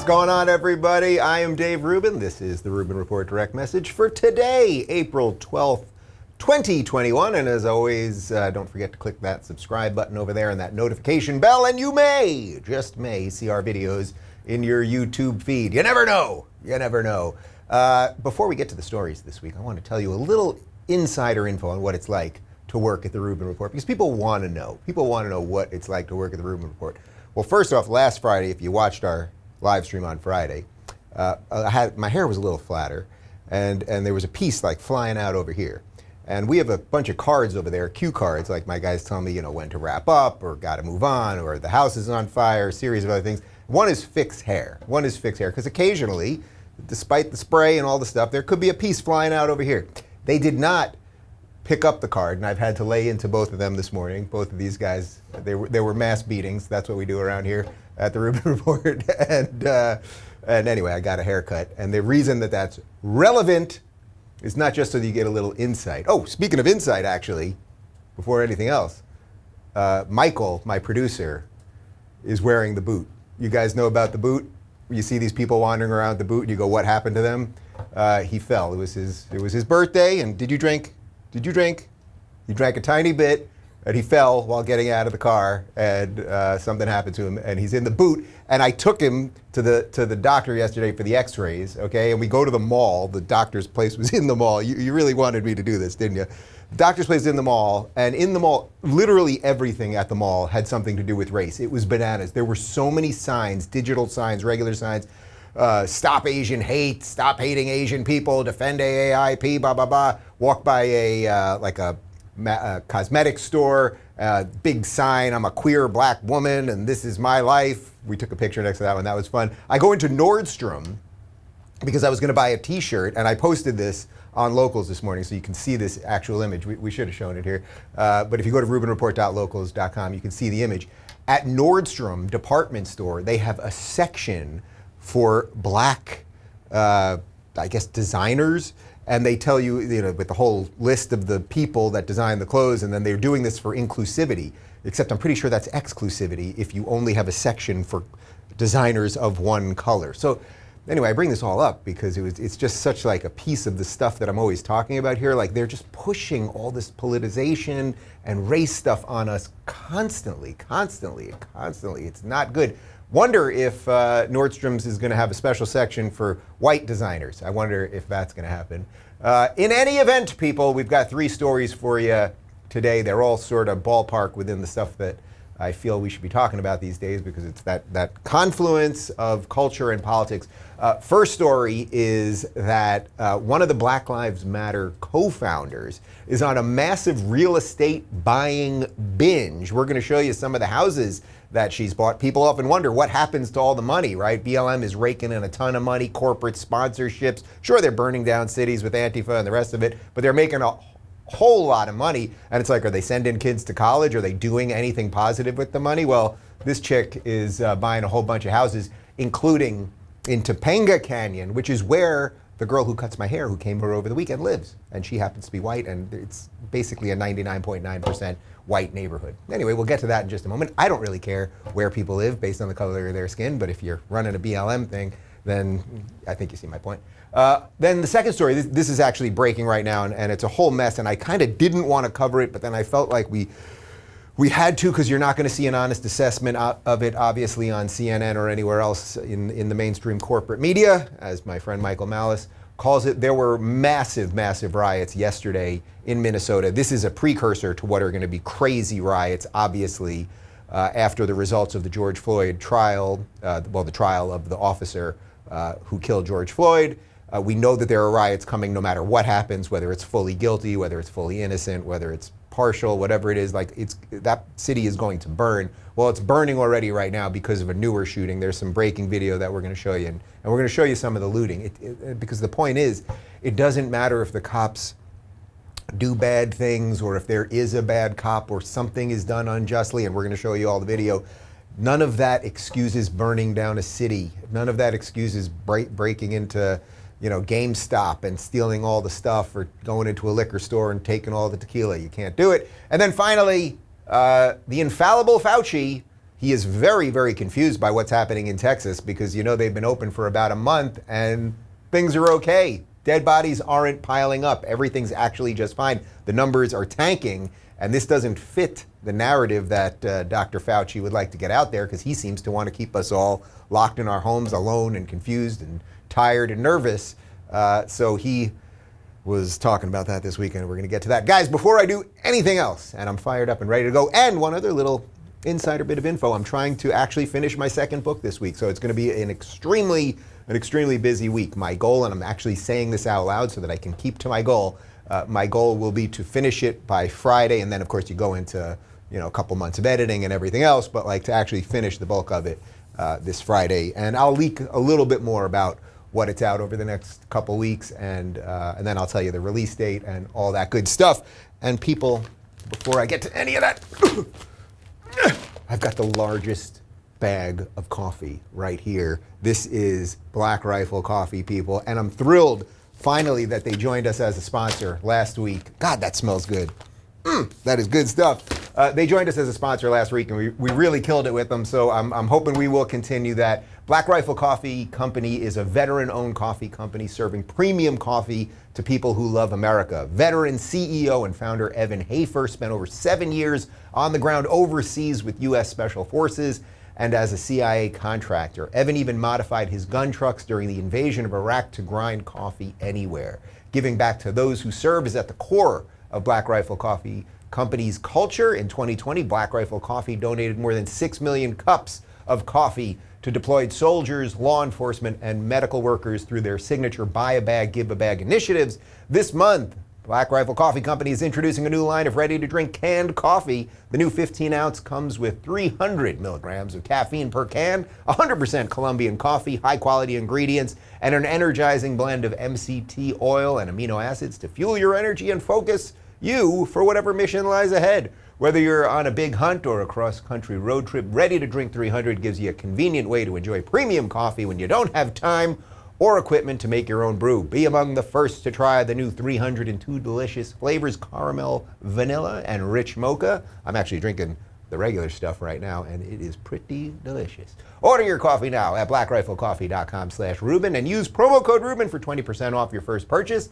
going on, everybody? I am Dave Rubin. This is the Rubin Report Direct Message for today, April 12th, 2021. And as always, don't forget to click that subscribe button over there and that notification bell, and you may, just may, see our videos in your YouTube feed. You never know. You never know. Before we get to the stories this week, I want to tell you a little insider info on what it's like to work at the Rubin Report, because people want to know. People want to know what it's like to work at the Rubin Report. Well, first off, last Friday, if you watched our live stream on Friday, my hair was a little flatter, and there was a piece like flying out over here. And we have a bunch of cards over there, cue cards, like my guys tell me, you know, when to wrap up, or got to move on, or the house is on fire, a series of other things. One is fix hair. One is fix hair, because occasionally, despite the spray and all the stuff, there could be a piece flying out over here. They did not pick up the card, and I've had to lay into both of them this morning. Both of these guys, there were mass beatings. That's what we do around here at the Rubin Report. And anyway, I got a haircut. And the reason that that's relevant is not just so that you get a little insight. Oh, speaking of insight, actually, before anything else, Michael, my producer, is wearing the boot. You guys know about the boot? You see these people wandering around the boot, and you go, what happened to them? He fell. It was his birthday, and did you drink? Did you drink? He drank a tiny bit, and he fell while getting out of the car, and something happened to him, and he's in the boot. And I took him to the doctor yesterday for the x-rays, okay? And we go to the mall. The doctor's place was in the mall. You really wanted me to do this, didn't you? The doctor's place is in the mall, and in the mall, literally everything at the mall had something to do with race. It was bananas. There were so many signs, digital signs, regular signs. Stop Asian hate, stop hating Asian people, defend AAIP, blah, blah, blah. Walk by a cosmetic store, big sign, I'm a queer black woman and this is my life. We took a picture next to that one, that was fun. I go into Nordstrom because I was gonna buy a t-shirt, and I posted this on Locals this morning so you can see this actual image. We should have shown it here. But if you go to rubinreport.locals.com, you can see the image. At Nordstrom department store, they have a section for black, I guess, designers. And they tell you, you know, with the whole list of the people that design the clothes, and then they're doing this for inclusivity, except I'm pretty sure that's exclusivity if you only have a section for designers of one color. So anyway, I bring this all up because it's just such like a piece of the stuff that I'm always talking about here. Like, they're just pushing all this politicization and race stuff on us constantly. It's not good. Wonder if Nordstrom's is going to have a special section for white designers. I wonder if that's going to happen. In any event, people, we've got 3 stories for you today. They're all sort of ballpark within the stuff that I feel we should be talking about these days, because it's that confluence of culture and politics. First story is that one of the Black Lives Matter co-founders is on a massive real estate buying binge. We're going to show you some of the houses that she's bought. People often wonder what happens to all the money, right? BLM is raking in a ton of money, corporate sponsorships. Sure, they're burning down cities with Antifa and the rest of it, but they're making a whole lot of money. And it's like, are they sending kids to college? Are they doing anything positive with the money? Well, this chick is buying a whole bunch of houses, including in Topanga Canyon, which is where the girl who cuts my hair, who came here over the weekend, lives. And she happens to be white, and it's basically a 99.9% white neighborhood. Anyway, we'll get to that in just a moment. I don't really care where people live based on the color of their skin, but if you're running a BLM thing, then I think you see my point. Then the second story, this is actually breaking right now, and it's a whole mess, and I kind of didn't want to cover it, but then I felt like we had to, because you're not going to see an honest assessment of it, obviously, on CNN or anywhere else in the mainstream corporate media, as my friend Michael Malice calls it. There were massive riots yesterday in Minnesota. This is a precursor to what are going to be crazy riots, obviously, after the results of the George Floyd trial, the trial of the officer who killed George Floyd. We know that there are riots coming no matter what happens, whether it's fully guilty, whether it's fully innocent, whether it's partial, whatever it is. Like, that city is going to burn. Well, it's burning already right now because of a newer shooting. There's some breaking video that we're going to show you, and we're going to show you some of the looting. Because the point is, it doesn't matter if the cops do bad things, or if there is a bad cop, or something is done unjustly, and we're going to show you all the video. None of that excuses burning down a city. None of that excuses breaking into, you know, GameStop and stealing all the stuff, or going into a liquor store and taking all the tequila. You can't do it. And then finally, the infallible Fauci he is very, very confused by what's happening in Texas because, you know, they've been open for about a month and things are okay. Dead bodies aren't piling up. Everything's actually just fine. The numbers are tanking, and this doesn't fit the narrative that Dr. Fauci would like to get out there because he seems to want to keep us all locked in our homes alone and confused and tired and nervous. So he was talking about that this weekend. We're going to get to that. Guys, before I do anything else, and I'm fired up and ready to go, and one other little insider bit of info, I'm trying to actually finish my second book this week. So it's going to be an extremely busy week. My goal, and I'm actually saying this out loud so that I can keep to my goal will be to finish it by Friday, and then of course you go into, you know, a couple months of editing and everything else, but like to actually finish the bulk of it this Friday. And I'll leak a little bit more about what it's out over the next couple weeks, and then I'll tell you the release date and all that good stuff. And people, before I get to any of that, I've got the largest bag of coffee right here. This is Black Rifle Coffee, people, and I'm thrilled finally that they joined us as a sponsor last week. God, that smells good. That is good stuff. They joined us as a sponsor last week, and we really killed it with them, so I'm hoping we will continue that. Black Rifle Coffee Company is a veteran-owned coffee company serving premium coffee to people who love America. Veteran CEO and founder Evan Hafer spent over 7 years on the ground overseas with U.S. Special Forces and as a CIA contractor. Evan even modified his gun trucks during the invasion of Iraq to grind coffee anywhere. Giving back to those who serve is at the core of Black Rifle Coffee Company's culture. In 2020, Black Rifle Coffee donated more than 6 million cups of coffee to deployed soldiers, law enforcement, and medical workers through their signature Buy a Bag, Give a Bag initiatives. This month, Black Rifle Coffee Company is introducing a new line of ready-to-drink canned coffee. The new 15-ounce comes with 300 milligrams of caffeine per can, 100% Colombian coffee, high-quality ingredients, and an energizing blend of MCT oil and amino acids to fuel your energy and focus you for whatever mission lies ahead. Whether you're on a big hunt or a cross-country road trip, Ready to Drink 300 gives you a convenient way to enjoy premium coffee when you don't have time or equipment to make your own brew. Be among the first to try the new 302 delicious flavors: caramel, vanilla, and rich mocha. I'm actually drinking the regular stuff right now, and it is pretty delicious. Order your coffee now at blackriflecoffee.com/Rubin and use promo code Rubin for 20% off your first purchase.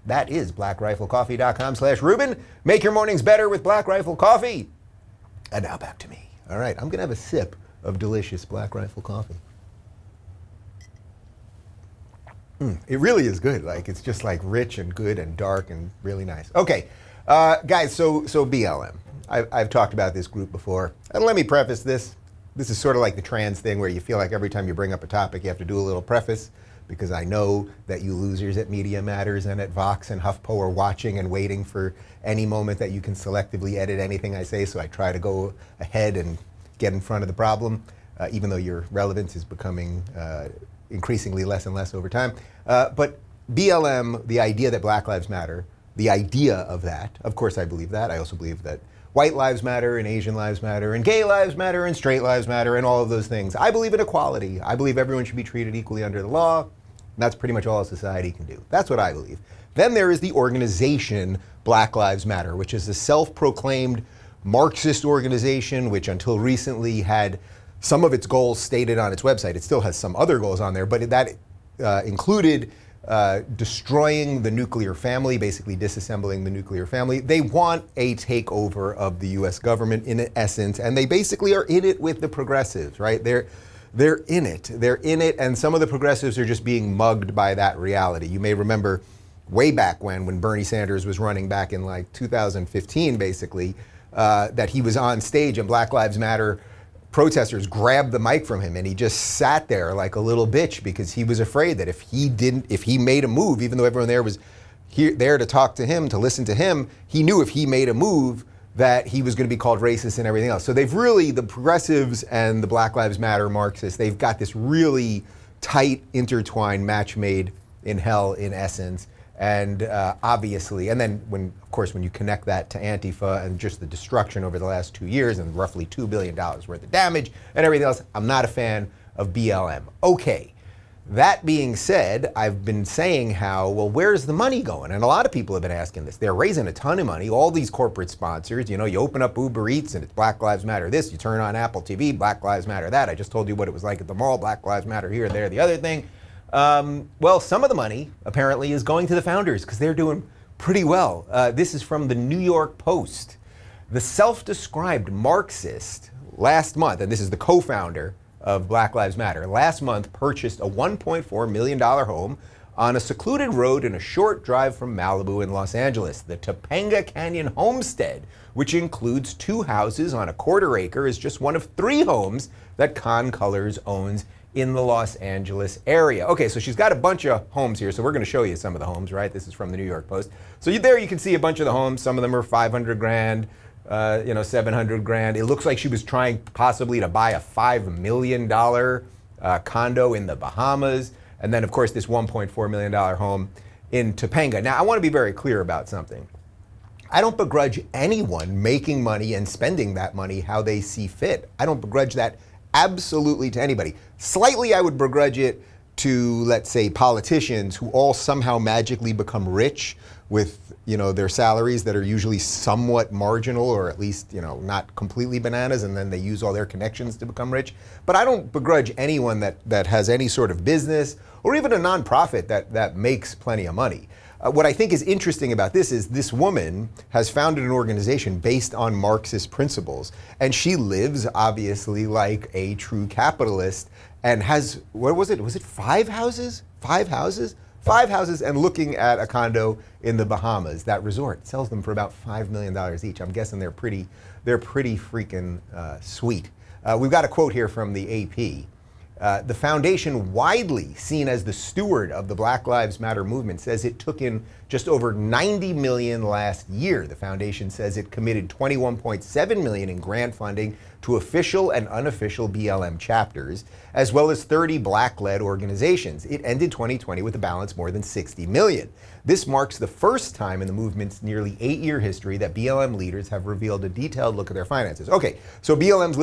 That is blackriflecoffee.com/Rubin. Make your mornings better with Black Rifle Coffee. And now back to me. All right, I'm going to have a sip of delicious Black Rifle coffee. It really is good. Like, it's just like rich and good and dark and really nice. Okay, guys, so BLM. I've talked about this group before. And let me preface this. This is sort of like the trans thing where you feel like every time you bring up a topic, you have to do a little preface, because I know that you losers at Media Matters and at Vox and HuffPo are watching and waiting for any moment that you can selectively edit anything I say, so I try to go ahead and get in front of the problem, even though your relevance is becoming increasingly less and less over time. But BLM, the idea that Black Lives Matter, the idea of that, of course I believe that. I also believe that white lives matter and Asian lives matter and gay lives matter and straight lives matter and all of those things. I believe in equality. I believe everyone should be treated equally under the law. That's pretty much all a society can do. That's what I believe. Then there is the organization Black Lives Matter, which is a self-proclaimed Marxist organization, which until recently had some of its goals stated on its website. It still has some other goals on there, but that included destroying the nuclear family, basically disassembling the nuclear family. They want a takeover of the US government in essence, and they basically are in it with the progressives, right? They're in it, and some of the progressives are just being mugged by that reality. You may remember way back when Bernie Sanders was running back in like 2015, basically, that he was on stage and Black Lives Matter protesters grabbed the mic from him and he just sat there like a little bitch because he was afraid that if he made a move, even though everyone there was there to talk to him, to listen to him, he knew if he made a move that he was going to be called racist and everything else. So they've really, the progressives and the Black Lives Matter Marxists, they've got this really tight, intertwined match made in hell, in essence. And obviously, and then of course, when you connect that to Antifa and just the destruction over the last 2 years and roughly $2 billion worth of damage and everything else, I'm not a fan of BLM. Okay, That being said, I've been saying how, well, where's the money going? And a lot of people have been asking this. They're raising a ton of money, all these corporate sponsors. You know, you open up Uber Eats and it's Black Lives Matter this. You turn on Apple TV, Black Lives Matter that. I just told you what it was like at the mall, Black Lives Matter here, there, the other thing. Well, some of the money apparently is going to the founders because they're doing pretty well. This is from the New York Post. The self-described Marxist last month, and this is the co-founder of Black Lives Matter, last month purchased a $1.4 million home on a secluded road in a short drive from Malibu in Los Angeles. The Topanga Canyon homestead, which includes 2 houses on a quarter acre, is just one of 3 homes that Khan-Cullors owns in the Los Angeles area. Okay, so she's got a bunch of homes here, so we're going to show you some of the homes, right? This is from the New York Post. So there you can see a bunch of the homes. Some of them are 500 grand. 700 grand. It looks like she was trying possibly to buy a $5 million condo in the Bahamas. And then, of course, this $1.4 million home in Topanga. Now, I want to be very clear about something. I don't begrudge anyone making money and spending that money how they see fit. I don't begrudge that absolutely to anybody. Slightly, I would begrudge it to, let's say, politicians who all somehow magically become rich with, their salaries that are usually somewhat marginal or at least, not completely bananas, and then they use all their connections to become rich. But I don't begrudge anyone that has any sort of business or even a nonprofit that makes plenty of money. What I think is interesting about this is this woman has founded an organization based on Marxist principles, and she lives obviously like a true capitalist and has, what was it? Was it 5 houses? 5 houses? 5 houses and looking at a condo in the Bahamas. That resort sells them for about $5 million each. I'm guessing they're pretty freaking sweet. We've got a quote here from the AP. The foundation, widely seen as the steward of the Black Lives Matter movement, says it took in just over $90 million last year. The foundation says it committed $21.7 million in grant funding to official and unofficial BLM chapters, as well as 30 Black-led organizations. It ended 2020 with a balance more than $60 million. This marks the first time in the movement's nearly 8-year history that BLM leaders have revealed a detailed look at their finances. Okay, so BLM's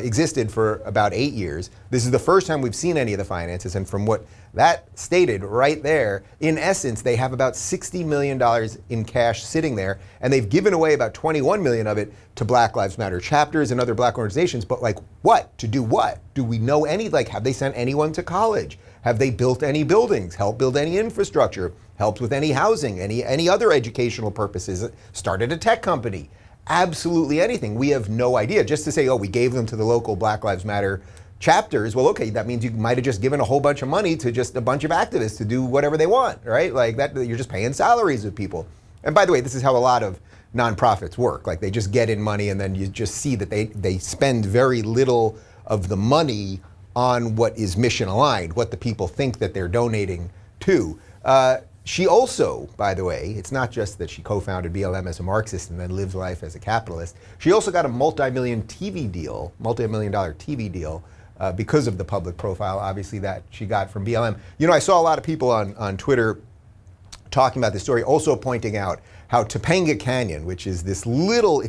existed for about 8 years. This is the first time we've seen any of the finances, and from what that stated right there, in essence, they have about $60 million in cash sitting there, and they've given away about $21 million of it to Black Lives Matter chapters and other Black organizations. But like what? To do what? Do we know any, have they sent anyone to college? Have they built any buildings, helped build any infrastructure, helped with any housing, any other educational purposes, started a tech company? Absolutely anything. We have no idea. Just to say, oh, we gave them to the local Black Lives Matter chapters, well, okay, that means you might have just given a whole bunch of money to just a bunch of activists to do whatever they want, right? Like that, you're just paying salaries of people. And by the way, this is how a lot of nonprofits work. Like they just get in money and then you just see that they spend very little of the money on what is mission aligned, what the people think that they're donating to. She also, by the way, it's not just that she co-founded BLM as a Marxist and then lives life as a capitalist. She also got a multi-million-dollar TV deal because of the public profile, obviously, that she got from BLM. I saw a lot of people on Twitter talking about this story, also pointing out how Topanga Canyon, which is this little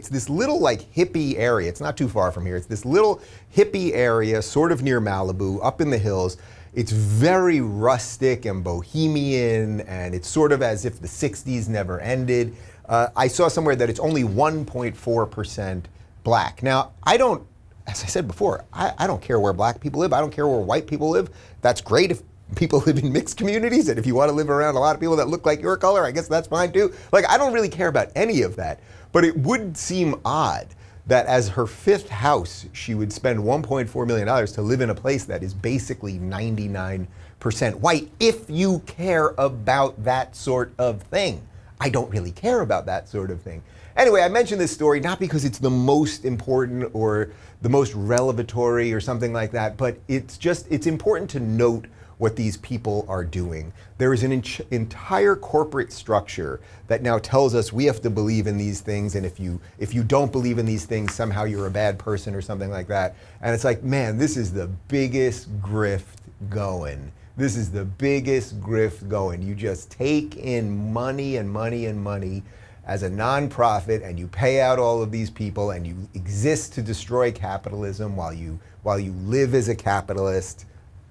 like hippie area, it's not too far from here, it's this little hippie area sort of near Malibu, up in the hills. It's very rustic and bohemian, and it's sort of as if the 60s never ended. I saw somewhere that it's only 1.4% black. Now, as I said before, I don't care where black people live. I don't care where white people live. That's great if people live in mixed communities, and if you want to live around a lot of people that look like your color, I guess that's fine too. I don't really care about any of that, but it would seem odd that as her 5th house, she would spend $1.4 million to live in a place that is basically 99% white, if you care about that sort of thing. I don't really care about that sort of thing. Anyway, I mentioned this story not because it's the most important or the most revelatory or something like that, but it's important to note what these people are doing. There is an entire corporate structure that now tells us we have to believe in these things, and if you don't believe in these things, somehow you're a bad person or something like that. And it's like, man, this is the biggest grift going. This is the biggest grift going. You just take in money and money and money as a nonprofit, and you pay out all of these people, and you exist to destroy capitalism while you live as a capitalist.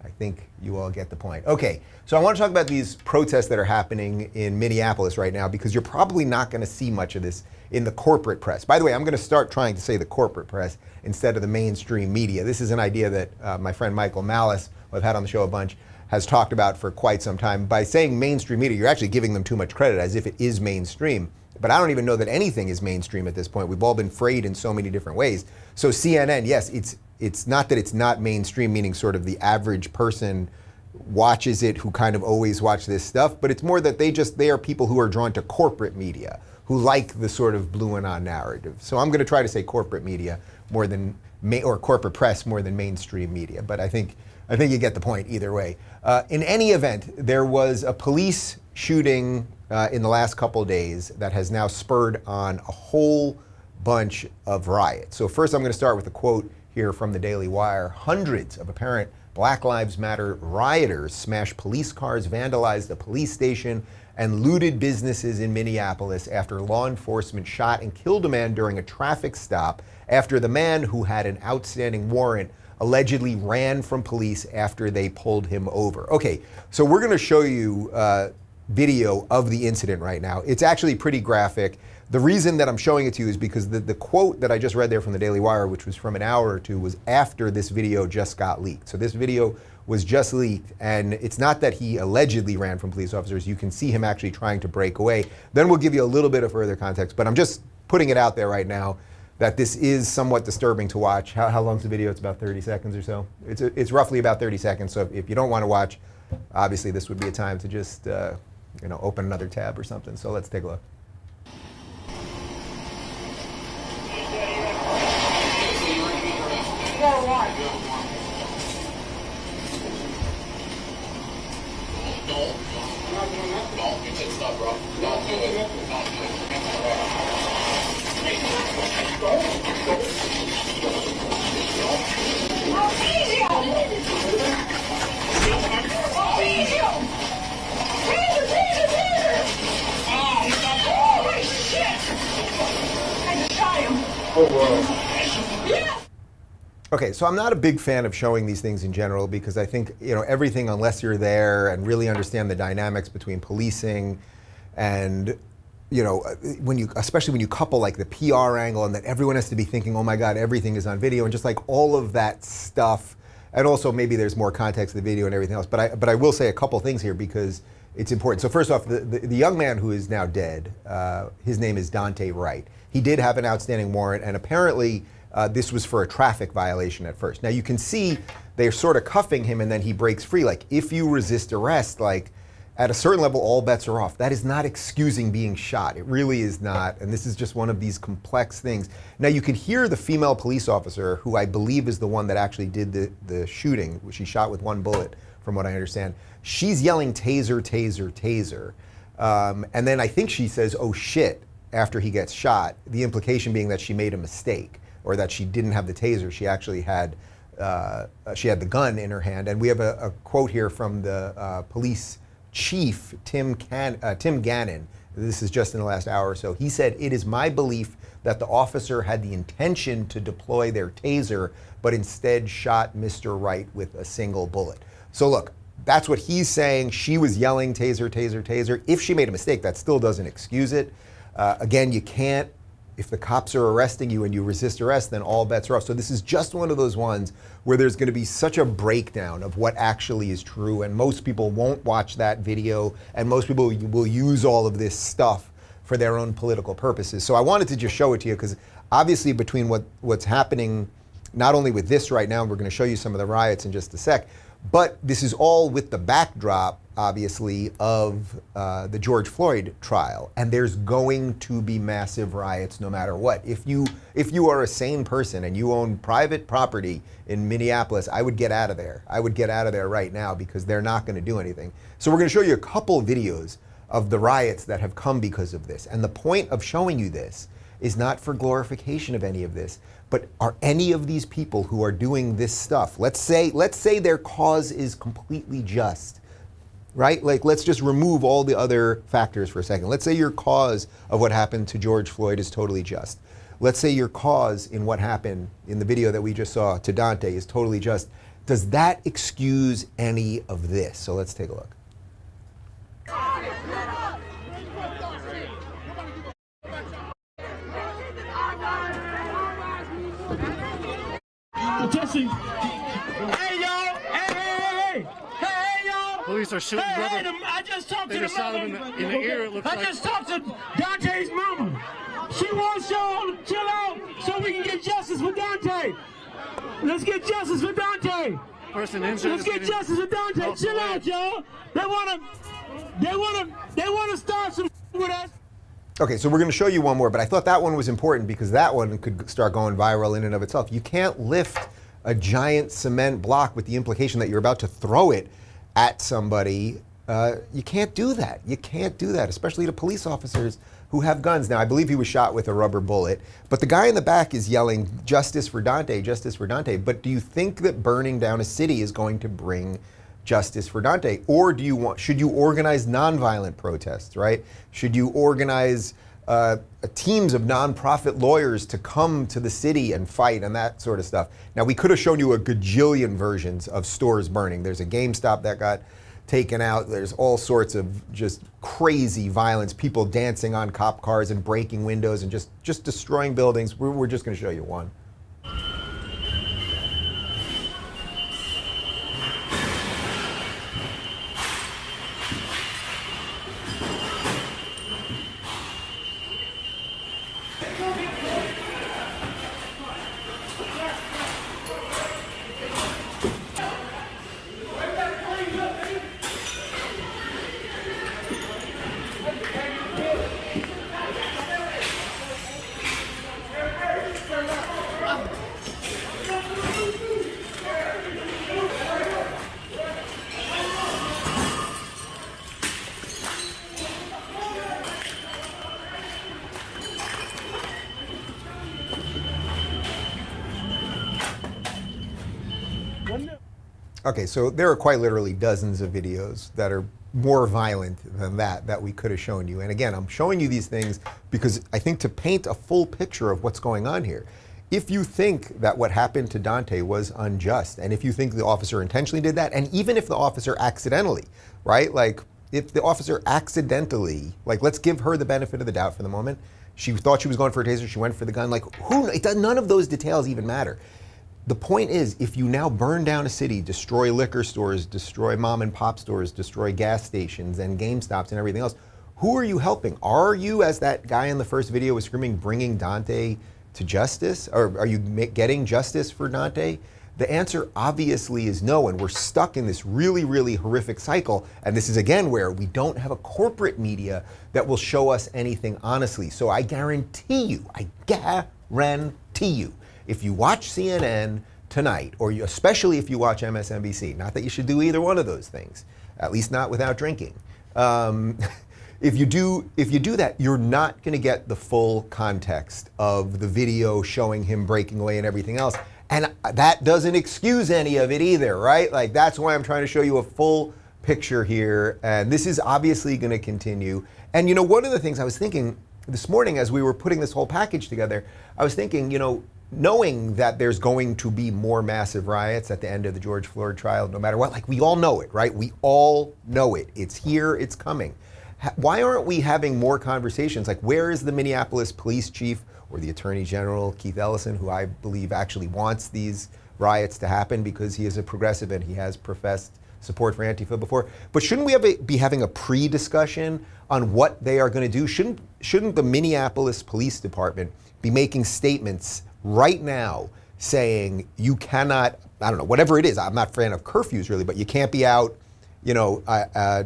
I think you all get the point. Okay, so I want to talk about these protests that are happening in Minneapolis right now, because you're probably not going to see much of this in the corporate press. By the way, I'm going to start trying to say the corporate press instead of the mainstream media. This is an idea that my friend Michael Malice, who I've had on the show a bunch, has talked about for quite some time. By saying mainstream media, you're actually giving them too much credit, as if it is mainstream. But I don't even know that anything is mainstream at this point. We've all been frayed in so many different ways. So CNN, yes, it's not that it's not mainstream, meaning sort of the average person watches it who kind of always watch this stuff, but it's more that they are people who are drawn to corporate media, who like the sort of blue and on narrative. So I'm going to try to say corporate media more than, or corporate press more than mainstream media, but I think you get the point either way. In any event, there was a police shooting in the last couple of days that has now spurred on a whole bunch of riots. So first I'm going to start with a quote here from the Daily Wire. Hundreds of apparent Black Lives Matter rioters smashed police cars, vandalized a police station, and looted businesses in Minneapolis after law enforcement shot and killed a man during a traffic stop after the man, who had an outstanding warrant, allegedly ran from police after they pulled him over. Okay, so we're going to show you video of the incident right now. It's actually pretty graphic. The reason that I'm showing it to you is because the quote that I just read there from the Daily Wire, which was from an hour or two, was after this video just got leaked. So this video was just leaked, and it's not that he allegedly ran from police officers. You can see him actually trying to break away. Then we'll give you a little bit of further context, but I'm just putting it out there right now that this is somewhat disturbing to watch. How long's the video? It's about 30 seconds or so. It's roughly about 30 seconds. So if you don't want to watch, obviously this would be a time to just open another tab or something. So let's take a look. Don't you said stop, bro. Don't do it. Don't do it. Okay, so I'm not a big fan of showing these things in general, because I think, everything, unless you're there and really understand the dynamics between policing and, especially when you couple like the PR angle and that everyone has to be thinking, oh my God, everything is on video, and just like all of that stuff. And also maybe there's more context to the video and everything else. But I will say a couple things here because it's important. So first off, the young man who is now dead, his name is Daunte Wright. He did have an outstanding warrant, and apparently this was for a traffic violation at first. Now you can see they're sort of cuffing him and then he breaks free. Like, if you resist arrest, like at a certain level, all bets are off. That is not excusing being shot. It really is not. And this is just one of these complex things. Now you can hear the female police officer, who I believe is the one that actually did the shooting, which she shot with one bullet, from what I understand. She's yelling taser, taser, taser. And then I think she says, oh shit, after he gets shot, the implication being that she made a mistake, or that she didn't have the taser. She actually had the gun in her hand. And we have a quote here from the police chief, Tim Gannon. This is just in the last hour or so. He said, "It is my belief that the officer had the intention to deploy their taser, but instead shot Mr. Wright with a single bullet." So look, that's what he's saying. She was yelling taser, taser, taser. If she made a mistake, that still doesn't excuse it. Again, you can't, if the cops are arresting you and you resist arrest, then all bets are off. So this is just one of those ones where there's going to be such a breakdown of what actually is true, and most people won't watch that video, and most people will use all of this stuff for their own political purposes. So I wanted to just show it to you, because obviously between what's happening, not only with this right now, and we're going to show you some of the riots in just a sec, but this is all with the backdrop, obviously, of the George Floyd trial. And there's going to be massive riots no matter what. If you are a sane person and you own private property in Minneapolis, I would get out of there. I would get out of there right now, because they're not going to do anything. So we're going to show you a couple videos of the riots that have come because of this. And the point of showing you this is not for glorification of any of this, but are any of these people who are doing this stuff, let's say their cause is completely just, right? Like, let's just remove all the other factors for a second. Let's say your cause of what happened to George Floyd is totally just. Let's say your cause in what happened in the video that we just saw to Daunte is totally just. Does that excuse any of this? So let's take a look. Attention. Hey, y'all. Hey, y'all. Police are shooting rubber. I just talked They to the just shot him mama. in the ear, it looks I like. just talked to Dante's mama. She wants y'all to chill out so we can get justice for Dante. Let's get justice for Dante. Person injured. Let's get justice for Dante. Chill out, y'all. They wanna start some with us. Okay, so we're going to show you one more, but I thought that one was important because that one could start going viral in and of itself. You can't lift a giant cement block with the implication that you're about to throw it at somebody. You can't do that. You can't do that, especially to police officers who have guns. Now, I believe he was shot with a rubber bullet, but the guy in the back is yelling, "Justice for Dante, justice for Dante." But do you think that burning down a city is going to bring justice for Dante? Or should you organize nonviolent protests, right? Should you organize teams of nonprofit lawyers to come to the city and fight and that sort of stuff? Now, we could have shown you a gajillion versions of stores burning. There's a GameStop that got taken out. There's all sorts of just crazy violence, people dancing on cop cars and breaking windows and just destroying buildings. We're just going to show you one. Okay, so there are quite literally dozens of videos that are more violent than that we could have shown you. And again, I'm showing you these things because I think to paint a full picture of what's going on here. If you think that what happened to Dante was unjust, and if you think the officer intentionally did that, and even if the officer accidentally, right? Like if the officer accidentally, like let's give her the benefit of the doubt for the moment. She thought she was going for a taser, she went for the gun. Like none of those details even matter. The point is, if you now burn down a city, destroy liquor stores, destroy mom and pop stores, destroy gas stations and GameStops and everything else, who are you helping? Are you, as that guy in the first video was screaming, bringing Dante to justice? Or are you getting justice for Dante? The answer obviously is no, and we're stuck in this really, really horrific cycle. And this is again where we don't have a corporate media that will show us anything honestly. So I guarantee you, if you watch CNN tonight, or especially if you watch MSNBC, not that you should do either one of those things, at least not without drinking. If you do that, you're not going to get the full context of the video showing him breaking away and everything else. And that doesn't excuse any of it either, right? Like that's why I'm trying to show you a full picture here. And this is obviously going to continue. And one of the things I was thinking this morning as we were putting this whole package together, I was thinking, knowing that there's going to be more massive riots at the end of the George Floyd trial, no matter what, like we all know it, right? We all know it. It's here, it's coming. Why aren't we having more conversations? Like, where is the Minneapolis police chief or the attorney general, Keith Ellison, who I believe actually wants these riots to happen because he is a progressive and he has professed support for Antifa before? But shouldn't we be having a pre-discussion on what they are going to do? Shouldn't the Minneapolis Police Department be making statements right now saying you cannot, I don't know, whatever it is, I'm not a fan of curfews really, but you can't be out,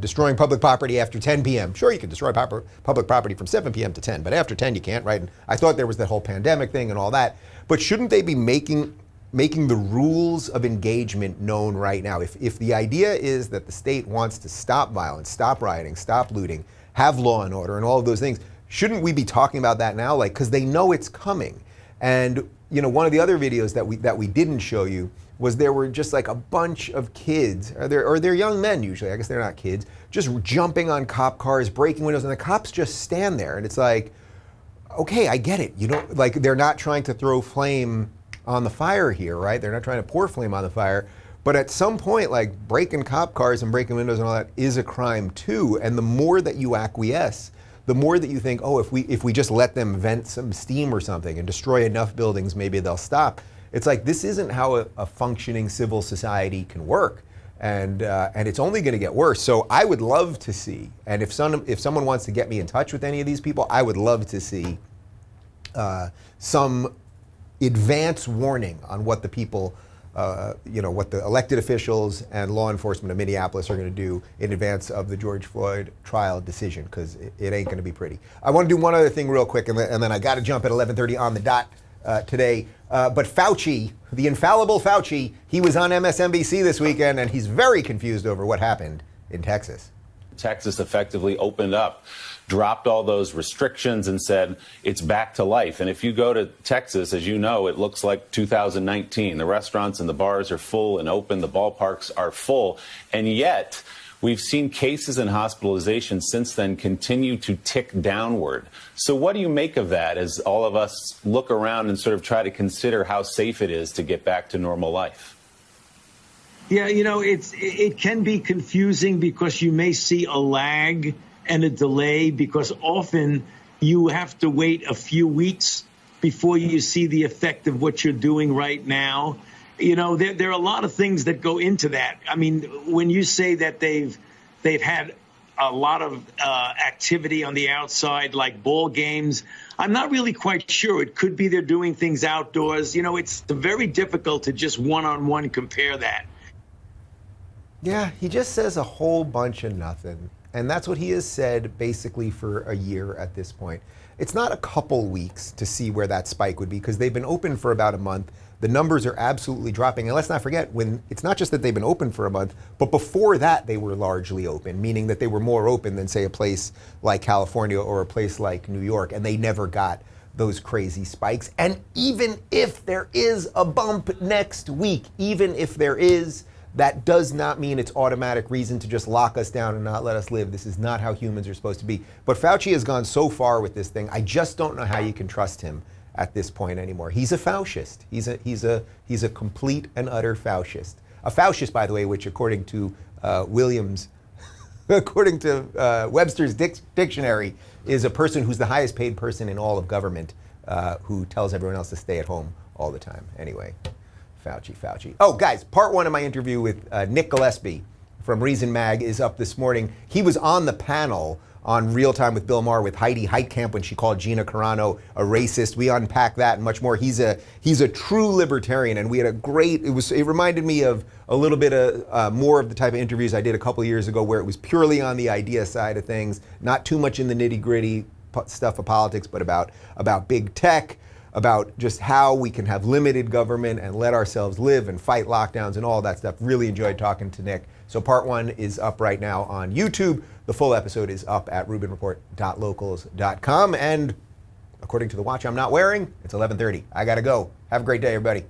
destroying public property after 10 p.m. Sure, you can destroy public property from 7 p.m. to 10, but after 10 you can't, right? And I thought there was that whole pandemic thing and all that, but shouldn't they be making the rules of engagement known right now? If the idea is that the state wants to stop violence, stop rioting, stop looting, have law and order and all of those things, shouldn't we be talking about that now? Like, because they know it's coming. And one of the other videos that we didn't show you was there were just like a bunch of kids, or they're young men usually, I guess they're not kids, just jumping on cop cars, breaking windows, and the cops just stand there. And it's like, okay, I get it. Like they're not trying to throw flame on the fire here, right? They're not trying to pour flame on the fire. But at some point, like breaking cop cars and breaking windows and all that is a crime too. And the more that you acquiesce, the more that you think, oh, if we just let them vent some steam or something and destroy enough buildings, maybe they'll stop. It's like, this isn't how a functioning civil society can work. And it's only going to get worse. So I would love to see, and if someone wants to get me in touch with any of these people, I would love to see some advance warning on what the people, what the elected officials and law enforcement of Minneapolis are going to do in advance of the George Floyd trial decision, because it ain't going to be pretty. I want to do one other thing real quick, and then I got to jump at 11:30 on the dot today. But Fauci, the infallible Fauci, he was on MSNBC this weekend, and he's very confused over what happened in Texas. Texas effectively opened up, dropped all those restrictions and said it's back to life. And if you go to Texas, as you know, it looks like 2019. The restaurants and the bars are full and open. The ballparks are full. And yet we've seen cases and hospitalizations since then continue to tick downward. So what do you make of that as all of us look around and sort of try to consider how safe it is to get back to normal life? Yeah, it can be confusing because you may see a lag and a delay, because often you have to wait a few weeks before you see the effect of what you're doing right now. There are a lot of things that go into that. I mean, when you say that they've had a lot of activity on the outside, like ball games, I'm not really quite sure. It could be they're doing things outdoors. It's very difficult to just one-on-one compare that. Yeah, he just says a whole bunch of nothing. And that's what he has said basically for a year at this point. It's not a couple weeks to see where that spike would be, because they've been open for about a month. The numbers are absolutely dropping. And let's not forget, it's not just that they've been open for a month, but before that they were largely open, meaning that they were more open than, say, a place like California or a place like New York, and they never got those crazy spikes. And even if there is a bump next week, even if there is, that does not mean it's automatic reason to just lock us down and not let us live. This is not how humans are supposed to be. But Fauci has gone so far with this thing, I just don't know how you can trust him at this point anymore. He's a Faucist. He's a complete and utter Faucist. A Faucist, by the way, which according to according to Webster's dictionary, is a person who's the highest paid person in all of government, who tells everyone else to stay at home all the time. Anyway. Fauci. Oh, guys, part one of my interview with Nick Gillespie from Reason Mag is up this morning. He was on the panel on Real Time with Bill Maher with Heidi Heitkamp when she called Gina Carano a racist. We unpack that and much more. He's a true libertarian, and we had a great, it reminded me of a little bit of more of the type of interviews I did a couple years ago, where it was purely on the idea side of things, not too much in the nitty-gritty stuff of politics, but about big tech, about just how we can have limited government and let ourselves live and fight lockdowns and all that stuff. Really enjoyed talking to Nick. So part one is up right now on YouTube. The full episode is up at rubinreport.locals.com. And according to the watch I'm not wearing, it's 11:30. I gotta go. Have a great day, everybody.